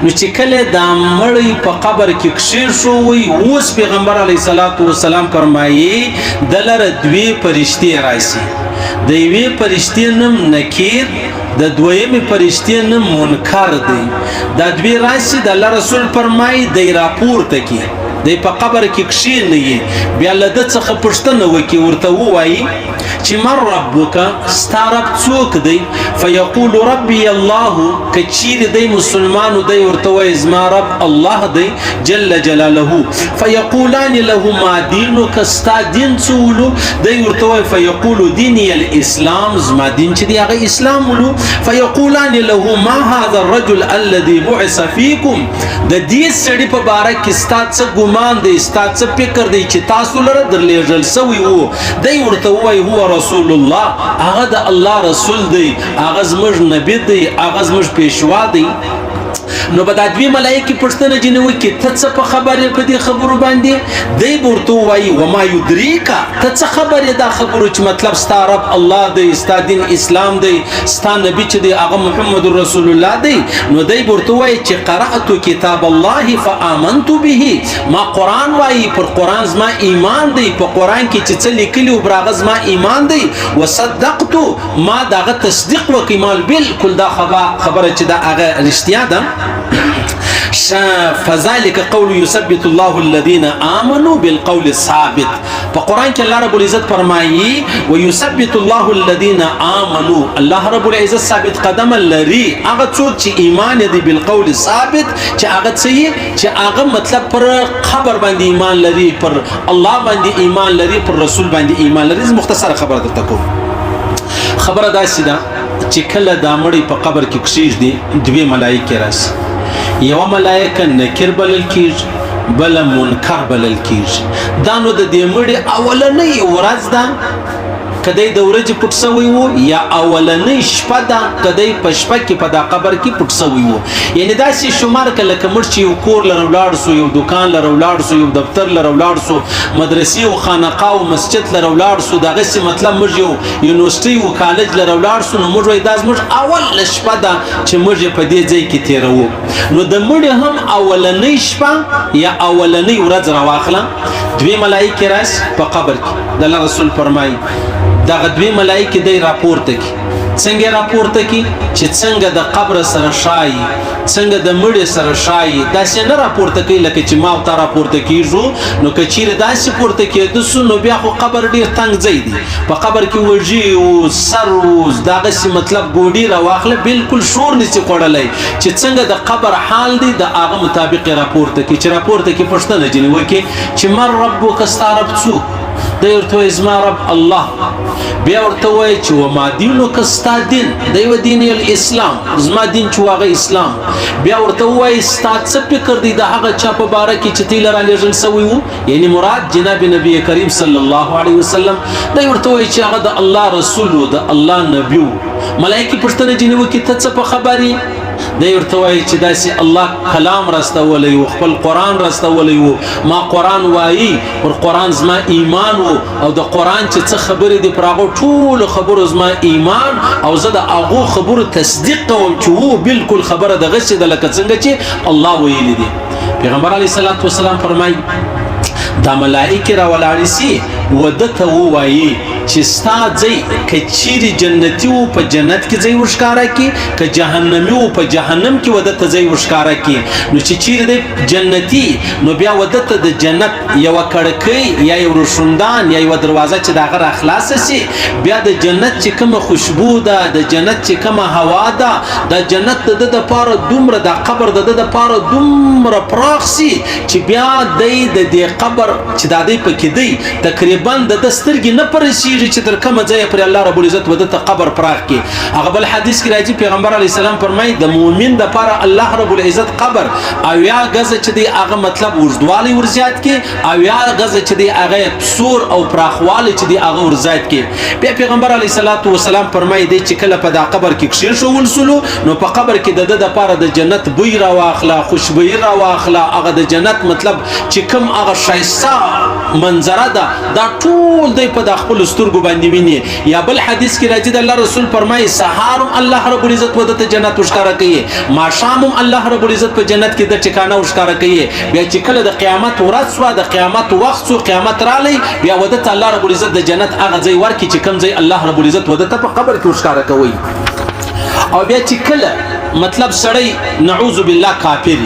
نو چې کله دا مړی په قبر کې کښېښ شو وی اوس پیغمبر علیه الصلاة والسلام فرمایي دلره دوی فرشتې راشي د یوې فرشتې نوم نکیر د دویمې فرشتې نوم منکر دی دا دوی راشي د الله رسول فرمایي دی راپورته کی دی په قبر کې کښېنوي بیا له ده څخه پوښتنه وکړي ورته ووایي چې من ربک ستا رب څوک دی فیقول ربی الله که چیرې دی مسلمان دی ورته وایي زما رب الله دی جل جلاله فیقولان له ما دینک ستا دین څه ولو دی ورته وایي فیقول دینی الاسلام زما دین چې دی هغه اسلام ولو فیقولان له ما هذا الرجل الذي بعث فیکم د دې سړي په باره کې ستا څه ګمان دی ستا څه فکر دی چې تاسو لره درلېږل سوی وو دی ورته وایي هو رسول الله هغه د الله رسول دی هغه زموږ نبی دی هغه زموږ پیشوا دی نو به دا دوی ملایکې پوښتنه ځینې وکړي ته څه په خبر یې په دې خبرو باندې دی به ورته ووایي وما یدریکه ته څه خبر یې دا خبرو چې مطلب ستا رب الله دی ستا دین اسلام دی ستا نبی چې دی هغه محمد رسول الله دی نو دی به ورته ووایي چې قرأت کتاب الله فآمنت به ما قرآن وایي پر قرآن زما ایمان دی په قرآن کې چې څه لیکلي و پر هغه زما ایمان دی وصدقتو ما د هغه تصدیق وکړي ما بالکل دا خبره چې دا هغه رښتیا ده فذلك قول يثبت الله الذين آمنوا بالقول الثابت په قرآن کې الله رب العزت فرمایي ويثبت الله الذين آمنوا الله رب العزت ثابت قدم لري هغه څوک چې ایمان دي بالقول الثابت چې هغه څه چې هغه مطلب پر خبر باندې ایمان لري پر الله باندې ایمان لري پر رسول باندې ایمان لري مختصر خبره درته کوم خبره داسې ده چې کله دا مړی په قبر کې کښېږدي دوی ملایکې راشي یو ملائکه نکر بلل کیږي بل منکر بلل کیږي دا نو د دې مړي اولنۍ ورځ ده کدی د ورځې پټ سوی وو یا اولنۍ شپه ده کدی په شپه کې په دا قبر کې پټ سوی وو یعنی داسې شمار کله کمر چې یو کور لره ولاړ سو یو دکان لره ولاړ سو یو دفتر لره ولاړ سو مدرسې او خانقاه او مسجد لره ولاړ سو دغه څه مطلب موږ یو یونیورسيټي او کالج لره ولاړ سو نو موږ وای دا موږ اول شپه ده چې موږ په دې ځای کې تیرو نو د مړي هم اولنۍ شپه یا اولنۍ ورځ راواخله دوی ملائکه راس په قبر کې د الله رسول فرمایي دا دوی ملائکه دی راپورته کی څنګه راپورته کی چې څنګه د قبر سره شای څنګه د مړي سره شای دا څنګه راپورته کی لکه چې ما او تا راپورته کیږو نو کچیر داسې پورته کېدو سو نو بیا خو قبر ډیر تنگ ځای دی په قبر کې وږي او سر او دغه څه مطلب ګوډي راواخله بالکل شور نشي خوړلای چې څنګه د قبر حال دی د هغه مطابق راپورته کی چې راپورته کی پښتنه جنې وکي چې مر ربک استعرب څوک دی ورته زما رب الله بیا ورته وایي چې وما دینک ستا دین دی و دین الاسلام زما دین چې هغه اسلام بیا ورته وایي ستا څه فکر دی د هغه چا په باره کې چې تیل را لېږل سوی وو یعنی مراد جناب نبی کریم صلی الله علیه وسلم دی ورته وایي چې هغه د الله رسول و د الله نبی و ملایکې پوښتنه ځینې وکړي ته څه په خبرې دی ورته وایي چې داسې الله کلام راستولی و خپل قرآن راستولی و ما قرآن وایي پر قرآن زما ایمان و او د قرآن چې څه خبرې دي پر هغو ټولو خبرو زما ایمان او زه د هغو خبرو تصدیق کوم چې هو بالکل خبره دغسې ده لکه څنګه چې الله ویلي دي پیغمبر علیه الصلاة والسلام فرمایي دا ملائکې راولاړې سي وده ته ووایي چې ستا ځای که چیرې جنتي و په جنت کې ځای ورښکاره کړي که جهنمي و په جهنم کې وده ته ځای ورښکاره کړي نو چې چیرې دی جنتي نو بیا وده ته د جنت یوه کړکۍ یا یو روشندان یا یوه دروازه چې د هغه راخلاصه سي بیا د جنت چې کومه خوشبو ده د جنت چې کومه هوا ده د جنت د ده دپاره دومره د قبر د ده دپاره دومره پراخ سي چې بیا دی د دې قبر چې دا دی پکې دی تقریبا د ده سترګې نه پرسي چې تر کومه ځایه پر الله رب العزت وده ته قبر پراخ کړي هغه بل حدیث کې راځي پیغمبر علیه السلام فرمایي د مؤمن دپاره الله رب العزت قبر اویا غزه چې دی هغه مطلب اوږدوالی ورزیات کړي اویا غزه چې دی هغه سور او پراخوالی چې دی هغه ورزیات کړي بیا پیغمبر علیه الصلاة والسلام فرمایي دی چې کله په دا قبر کې کښېښول سولو نو په قبر کې د ده دپاره د جنت بوی راواخله خوشبویي راواخله هغه د جنت مطلب چې کوم هغه ښایسته منظره ده دا ټول دی په د خپلو سترګو سترګو باندې ویني. یا بل حدیث کې راځي د الله رسول فرمایي سهار الله رب العزت ودته جنت وشکاره کوي، ماښام الله رب العزت په جنت کې د ټکانه وشکاره کوي. بیا چې کله د قیامت ورځ شوه، د قیامت وخت شو، قیامت رالی، بیا ودته الله رب العزت د جنت هغه ځای ورکړي چې کوم ځای الله رب العزت ودته په قبر کې وشکاره کوي. او بیا چې کله مطلب سړی نعوذ بالله کافر،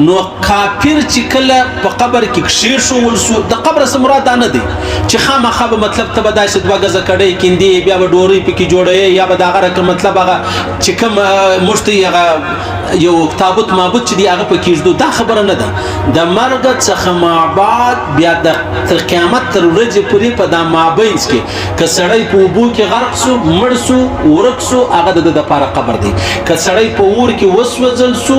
نو کافر چې کله په قبر کې کښېښول شو، د قبر څه مراد نه دی چې خامخا به مطلب ته به داسې دوه ګزه کډۍ کیندې، بیا به ډوډۍ پکې جوړوې، یا به د هغه رقم مطلب هغه چې کوم موږ ته هغه یو تابوت مابوت چې دی هغه پکې ږدو. دا خبره نه ده. د مرګ څخه مابعد بیا د قیامت تر ورځې پورې په دا مابینځ کې که سړی په اوبو کې غرق سو، مړ سو، ورک سو، هغه د ده دپاره قبر دی. که سړی په اور کې وسوځل سو،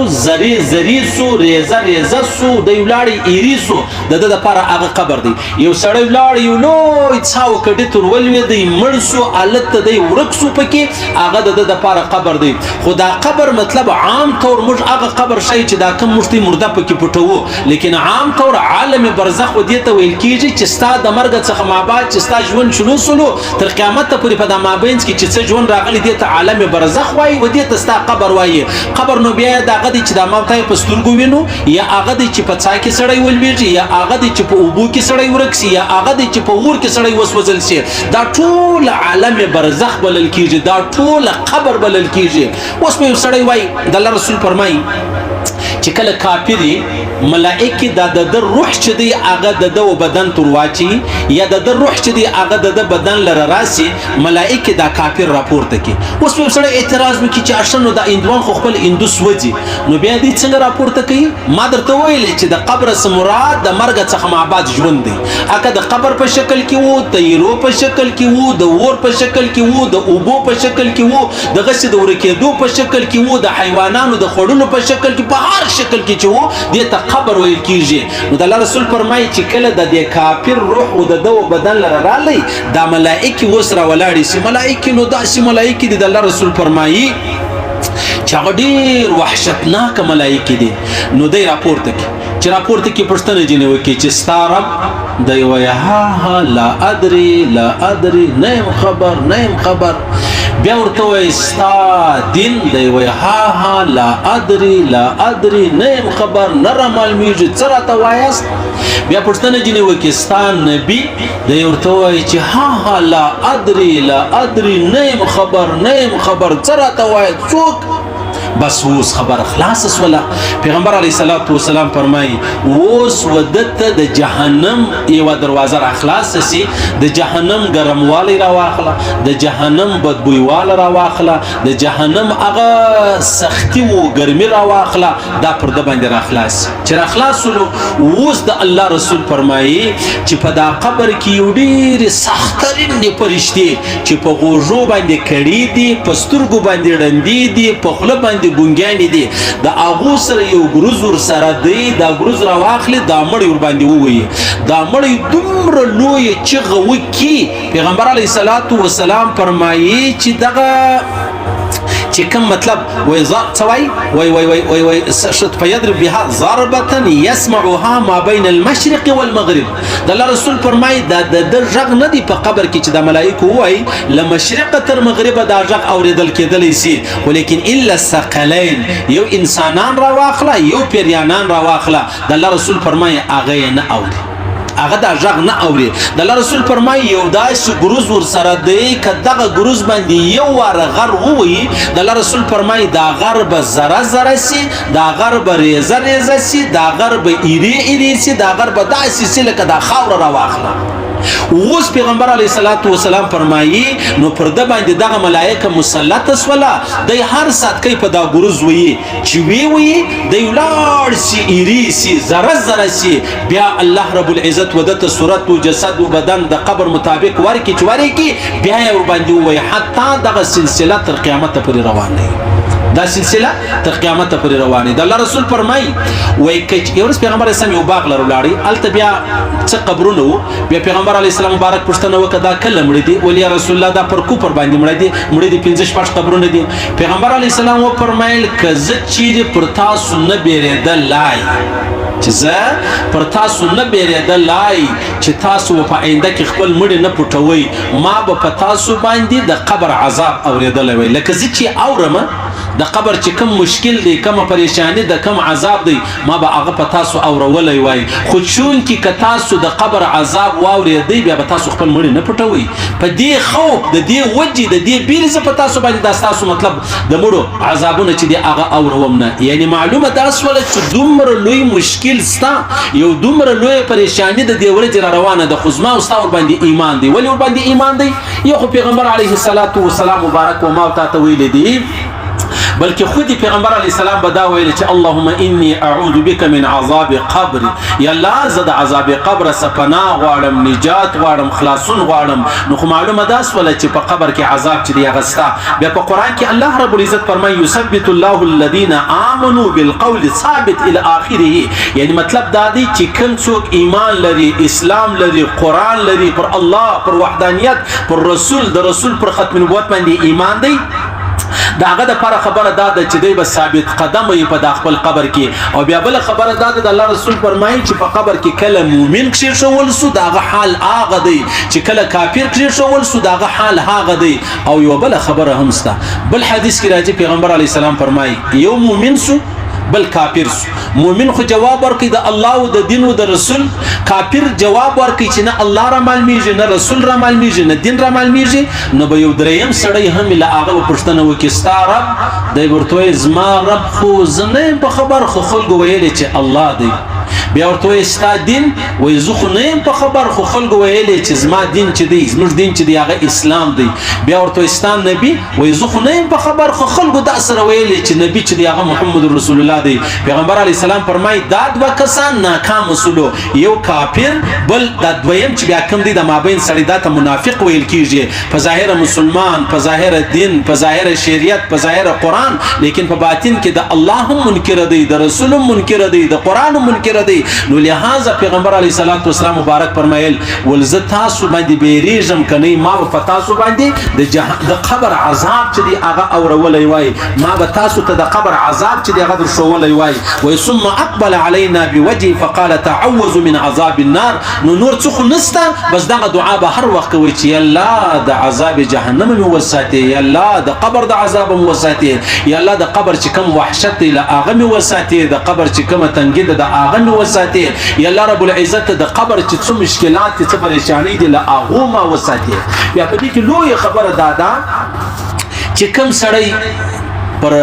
زری سو، ریزه ریزه سو، دی ولاړی ایری سو، د ده دپاره هغه قبر دی. یو سړی ولاړ یو لوی څاو کډې تر ولوېدی، مړ سو، هلک ته دی ورک سو پکې، هغه د ده دپاره قبر دی. خو دا قبر مطلب عام طور موږ هغه قبر شی چې دا کوم موږ ته مرده پکې پټوو، لیکن عام طور عالم برزخ و دې ته ویل کېږي چې ستا د مرګ څخه مابعد چې ستا ژوند شروع سولو تر قیامت پورې په دا مابینځ کې چې څه ژوند راغلی دې ته عالم برزخ وایي، و دې ته ستا قبر وایي. قبر نو بیا د هغه دی چې دا ما ته په سترګو وینو، یا هغه دی چې په څا کې سړی ولوېږي، یا هغه دی چې په اوبو کې سړی ورک سي، یا هغه دی چې په اور کې سړی وسوځل سي. دا ټول عالم برزخ بلل کېږي، دا ټول قبر بلل کېږي. اوس به یو سړی وایي د الله رسول فرمایي چې کله کافر ملائکه د روح چې دی هغه د ده بدن تر واچي، یا د روح چې دی هغه د بدن لره راسي، ملائکه دا کافر راپورته کوي. اوس په سره اعتراض وکړي چې اشنو د اندوان خو خپل اندوس وځي، نو بیا دې څنګه راپورته کوي؟ ما درته ویل چې د قبر څخه مراد د مرګ څخه مابعد ژوند دی. اګه د قبر په شکل کې وو، د یرو په شکل کې وو، د اور په شکل کې وو، د اوبو په شکل کې وو، د غسې د ورکېدو په شکل کې وو، د حیوانانو د خوړلو په شکل کې، په هر شکل کې چې وو دې ته قبر ویل کېږي. نو د الله رسول فرمایي چې کله د دې کافر روح او د ده بدن لره رالی، دا ملائکې اوس راولاړې سي. ملائکې نو داسې ملائکې دي د الله رسول فرمایي چې هغه ډېر وحشتناکه ملائکې دي. نو دی راپورته کړي، چې راپورته کې پوښتنه ځینې وکړي چې ستا رب؟ دی وایي ها لا ادري لا ادري، نه یم خبر. بیا ورته وایي ستا دین؟ دی وایي ها لا ادري لا ادري، نه یم خبر، نه رامعلومېږي، څه راته وایاست؟ بیا پوښتنه ځینې وکړي ستا نبي؟ دی ورته وایي چې ها لا ادري لا ادري، نه یم خبر، څه راته وایې، څوک؟ بس اوس خبر خلاص سوله. پیغمبر علیه الصلاۃ والسلام فرمایي اوس ودته د جهنم یو دروازه را خلاص سي، د جهنم ګرموالی را واخله، د جهنم بدبویواله را واخله، د جهنم هغه سختی و ګرمي را واخله، دا پرده باندې را خلاص. چې را خلاص سولو، اوس د الله رسول فرمایي چې په دا قبر کې یو ډېرې سخترین دي فرشتې چې په غوږو باندې کړي دي، په سترګو باندې ړندې دي، په خوله باندې ګونګیانې دي. د هغو سره یو ګروز ورسره دی، دا ګروز را واخلي، دا مړی ورباندې ووهي، دا مړی دومره لویه چغه وکړي. پیغمبر علیه الصلاۃ والسلام فرمایي چې دغه چې کوم مطلب وای څه وای فیضرب بها ضربة يسمعها ما بین المشرق والمغرب. د الله رسول فرمایي دا د غږ نه دی په قبر کې چې د ملائکه وای له مشرق تر مغرب دا غږ اوریدل کېدلی سي، ولیکن الا الثقلین، یو انسانان را واخله، یو پیریانان را واخله، د الله رسول فرمایي هغه نه اوري، هغه دا غږ نه اوري. د الله رسول فرمایي یو داسې ګروز ورسره دی که دغه ګروز باندې یو واره غر ووهي، د الله رسول فرمایي دا غر به ذره سي، دا غر به ریزه سي، دا غر به ایرې سي، دا غر به داسې سي لکه دا خاوره را واخله. اوس پیغمبر علیه الصلاۃ والسلام فرمایي نو پر ده باندې دغه ملائکه مسلط سوله، دی هر ساعت کوي په دا ګروز ویي چې ویي دی ولاړ سي، ایرې سي، ذره سي، بیا الله رب العزت ودته صورت و جسد و بدن د قبر مطابق ورکړي چې ورکړي، بیا یې ورباندې ووایي حتی دغه سلسله تر قیامته پورې روانه وي. دا سلسله تر قیامت پورې روانه. د الله رسول فرمایي وای کچ یو ورځ پیغمبر اسلام یو باغ لرو لاړی، الته بیا څه قبرونه وو، بیا پیغمبر علی السلام مبارک پوښتنه وکړه دا کله مړ دي؟ ولی رسول الله دا پر کوپر باندې مړ دي 15 قبرونه دي. پیغمبر علی السلام و فرمایل که زه چیرې پر تاسو نه بیرېدلای چې زه پر تاسو نه بیریدلای چې تاسو په آینده کې خپل مړي نه پټوي ما به په تاسو باندې د قبر عذاب اوریدلی وي لکه زه چې اورم د قبر چې کوم مشکل دی کوم پریشانی د کوم عذاب دی ما به هغه په تاسو اورولی وای خو چون کې که تاسو د قبر عذاب واورېدی بیا به تاسو خپل مړي نه پټوئ په دې خوف د دې وجې د دې بیلې زه په تاسو باندې دا ستاسو مطلب د مړو عذابونه چې دی هغه اوروم نه یعنی معلومه دا شوله چې دومره لوی مشکل ستا یو دومره لوی پریشانی د دې ورځې را روانه ده خو زما او ستا ورباندې ایمان دی ولې ورباندې ایمان دی یو خو پیغمبر علیه السلام مبارک و ما او تا ته ویلی دی بلکې خودی پیغمبر علیه السلام به دا ویل چې اللهم انی اعوذ بک من عذاب قبر یا الله زه د عذاب قبر څخه پناه غواړم نجات غواړم خلاصون غواړم نو خو معلومه دا سوله چې په قبر کې عذاب چې دی هغه ستا بیا په قرآن کې الله رب العزت فرمایي یثبت الله الذین آمنوا بالقول الثابت الى آخره یعنی مطلب دا دی چې کوم څوک ایمان لري اسلام لري قرآن لري پر الله پر وحدانیت پر رسول د رسول پر ختم نبوت باندې ایمان دی دا هغه د لپاره خبره دا ده چې دی به ثابت قدم وي په د خپل قبر کې او بیا بل خبره دا ده د الله رسول فرمایي چې په قبر کې کله مؤمن کښېښول سو د هغه حال هغه دی چې کله کافر کښېښول سو د هغه حال هغه دی او یوه بله خبره هم شته بل حدیث کې راځي پیغمبر علیه السلام فرمایي یو مؤمن سو بل کافر سو مؤمن خو جواب ورکړي د الله او د دین او د رسول کافر جواب ورکړي چې نه الله را معلومیږي نه رسول را معلومیږي نه دین را معلومیږي نو به یو دریم سړی هم له هغه پوښتنه وکړي ستا رب دی ورته وایي زما رب خو زه نه یم په خبر خو خلکو ویلی چې الله دی بیا ورته وایي ستا دین وایي زه خو نه یم په خبر خو خلکو ویلی چې زما دین چې دی زموږ دین چې دی هغه اسلام دی بیا ورته وایي ستا نبي وایي زه خو نه یم په خبر خو خلکو دا سره ویلی چې نبي چې دی هغه محمد رسول الله دی پیغمبر علیه السلام فرمایي دا دوه کسان ناکام وسلو یو کافر بل دا دویم چې بیا کوم دی د مابین سړی دا ته منافق ویل کیږي په ظاهر مسلمان په ظاهر دین په ظاهر شریعت په ظاهر قرآن لیکن په باطن کې د الله هم منکر دی د رسول هم منکر دی د قرآن هم منکر دی نو لہذا پیغمبر علیه السلام مبارک فرمایل ول زه تاسو باندې بیریږم کنه ما په تاسو باندې د قبر عذاب چې دی هغه اورولی وای ما به تاسو ته د قبر عذاب چې دی هغه درښولی وای ثم اقبل علينا بوجهه فقال تعوذ من عذاب النار نو نور څه نسته بس دغه دعا به هر وخت کوي چې الله د عذاب جهنم مې وساتي یا الله د قبر د عذاب مې وساتي یا الله د قبر چې کوم وحشت له هغه مې وساتي د قبر چې کوم تنګي د هغه مې وساتي یا الله رب العزت د قبر چې څه مشکلات څه پریشانی دي له هغه ما وساتي بیا په دې کې لوی خبره ده چې کوم سړی پر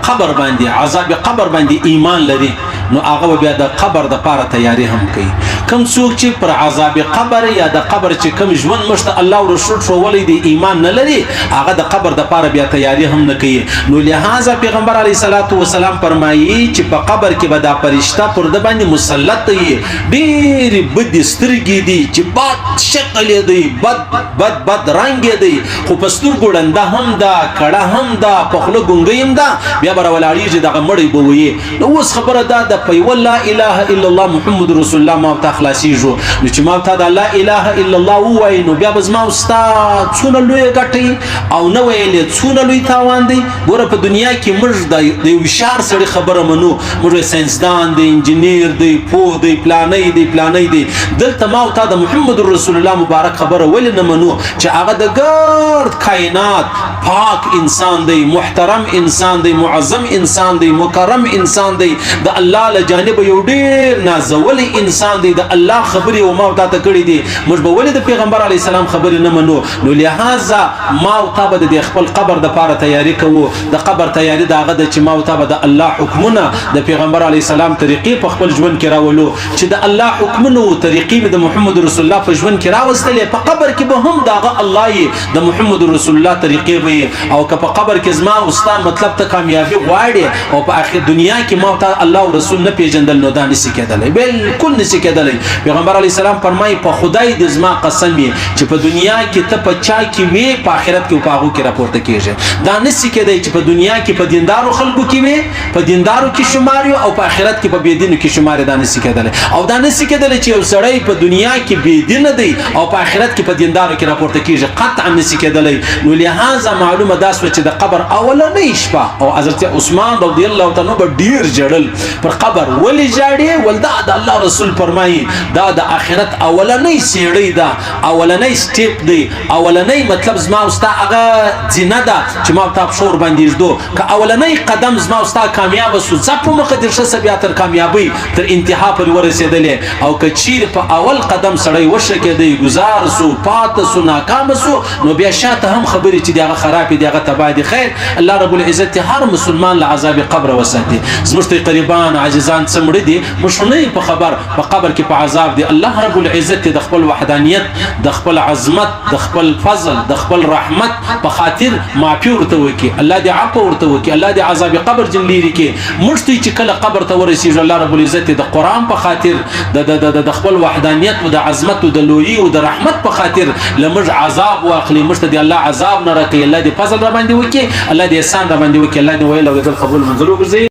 قبر باندې عذاب قبر باندې ایمان لري نو هغه بیا د قبر د پاره تیاری هم کوي کوم څوک چې پر عذاب قبر یا د قبر چې کوم ژوند مشته الله او رسول شوولې دی ایمان نه لري هغه د قبر د پاره بیا تیاری هم نه کوي نو لہذا پیغمبر علیه السلام فرمایي چې په قبر کې به دا فرشته پر د باندې مسلط دی ډېر بد سترګې دي چې بد شکل دی بد رنگ دی خو په سترګو ړنده هم ده کړه هم ده په خوله ګونګۍ هم ده بیا به راولاړېږي دغه مړی به ویي نو اوس خبره دا ده په یوه لا اله الا الله محمد رسول الله ما ته خلاصیږو نو چې ما ته د لا اله الا الله ووایي نو بیا به زما او ستا څونه لویه ګټئ او نه ویلې څونه لوی تاوان دی ګوره په دنیا کې موږ د یو هوښیار سړي خبره منو موږ ساینسدان دی انجینیر دی پوه دی پلانی دی دلته ما او تا د محمد رسول الله مبارک خبره ولې نه منو چې هغه د ګرد کائنات پاک انسان دی محترم انسان دی معظم انسان دی مکرم انسان دی د الله له جانب یو ډېر نازولی انسان دی د الله خبرې او ما او تا ته کړي دي موږ به ولې د پیغمبر علیه السلام خبرې نه منو نو لہذا ما او تا به د خپل قبر د پاره تیاری کوو د قبر تیاری د هغه د چې ما او تا به د الله حکمونه د پیغمبر علیه السلام طریقې په خپل ژوند کې راولو چې د الله حکمونه او طریقې د محمد رسول الله په ژوند کې راوستلې په قبر کې به هم دغه الله د محمد رسول الله طریقې وي او که په قبر کې زما او ستا مطلب ته کامیابی غواړي او په آخر دنیا کې ما او تا الله او رسول نه پیژندل نو دا نشي کېدلی بالکل نشي کېدلی سړی. پیغمبر علیه السلام فرمایي په خدای دې زما قسم وي چې په دنیا کې ته په چا کې وې په آخرت کې په هغو کې راپورته کېږي. دا نسي کېدی چې په دنیا کې په دیندارو خلکو کې وې په دیندارو کې شمار یو او په آخرت کې په بېدینو کې شمار. دا نسي کېدلی او دا نسي کېدلی چې یو سړی په دنیا کې بېدینه دی او په آخرت کې په دیندارو کې راپورته کېږي. قطعا نسي کېدلی. نو لهذا معلومه دا سوه چې د قبر اولنۍ شپه او حضرت عثمان رضی الله تعالی عنه به ډېر ژړل پر قبر. ولې ژاړې؟ ول دا د الله رسول فرمایي دا د آخرت اولنۍ سیړۍ ده، اولنۍ سټیپ دی، اولنۍ مطلب زما او ستا هغه زینه ده چې ما او تا په شور باندې ږدو. که اولنۍ قدم زما او ستا کامیابه سو ځه په مخه دې ښه شه بیا تر کامیابۍ تر انتها پورې ورسېدلې. او که چیرې په اول قدم سړی وشکېدی ګزار سو پاته سو ناکامه سو نو بیا شاته هم خبرې چې د هغه خرابې د هغه تباه دي. خیر الله رب العزت هر مسلمان له عذاب قبر وساتي. زموږ ته قریبان عاجزان څه مړه دي موږ نه په خبر په قبر کې په عذاب دي. الله رب العزت د خپل وحدانیت د خپل عظمت د خپل فضل د خپل رحمت په خاطر معافي ورته وکړي. الله دې عفو ورته وکړي. الله دې عذاب قبر جن لري کې موږ ته چې کله قبر ته ورسېږو الله رب العزت د قرآن په خاطر د خپل وحدانیت او د عظمت او د لویي او د رحمت په خاطر لمږ عذاب واخلي. موږ ته دې الله عذاب نه راکړي. الله دې فضل را باندې وکړي. الله دې احسان را باندې وکړي. الله دې ویل او دې قبول منزل وګرځي.